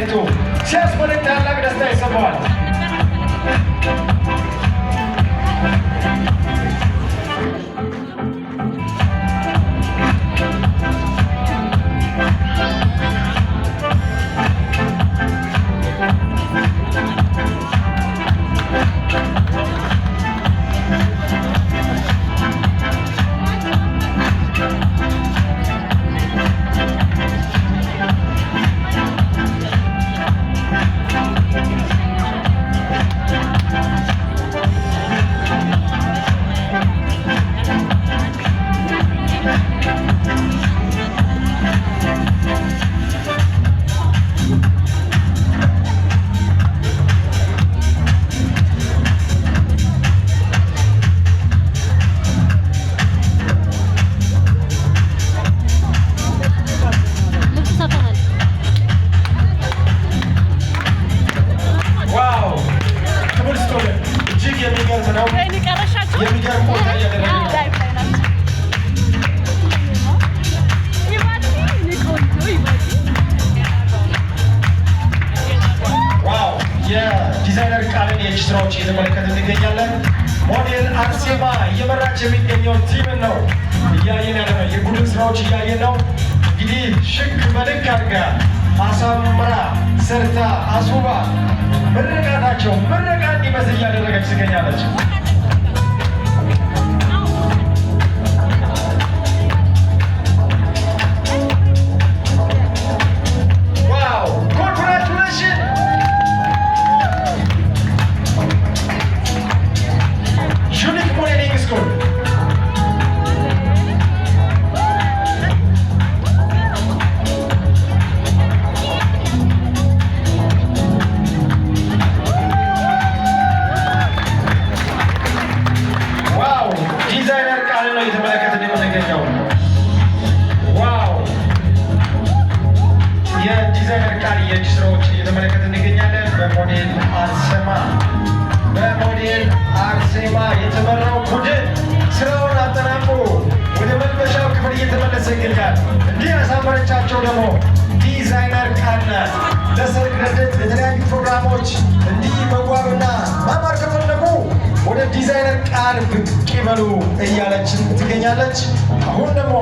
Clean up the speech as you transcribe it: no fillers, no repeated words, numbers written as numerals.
ሲያስመለክቱ ሲያስመለክት ታላቅ ደስታ ይሰማዋል። የዲዛይነር ቃልን የእጅ ስራዎች እየተመለከትን እንገኛለን። ሞዴል አርሴማ እየመራች የሚገኘው ቲም ነው እያየን ያለ ነው። የቡድን ስራዎች እያየን ነው። እንግዲህ ሽክ መልክ አድርጋ አሳምራ ሰርታ አስውባ ምርቃታቸው ምርቃ እንዲመስል እያደረገች ትገኛለች። ዲዛይነር ቃል ነው እየተመለከትን የምንገኘው። ዋው! የዲዛይነር ቃል የእጅ ስራዎችን እየተመለከትን እንገኛለን። በሞዴል አርሴማ የተመራው ቡድን ስራውን አጠናቆ ወደ መልበሻው ክፍል እየተመለሰ ይገኛል። እንዲህ ያሳመረቻቸው ደግሞ ዲዛይነር ቃል ናት። ለሰርግ፣ ለልደት፣ ለተለያዩ ፕሮግራሞች እንዲህ መዋብና ማማር ከፈለጉ ወደ ዲዛይነር ቃል ብቅ ይበሉ እያለችን ትገኛለች። አሁን ደግሞ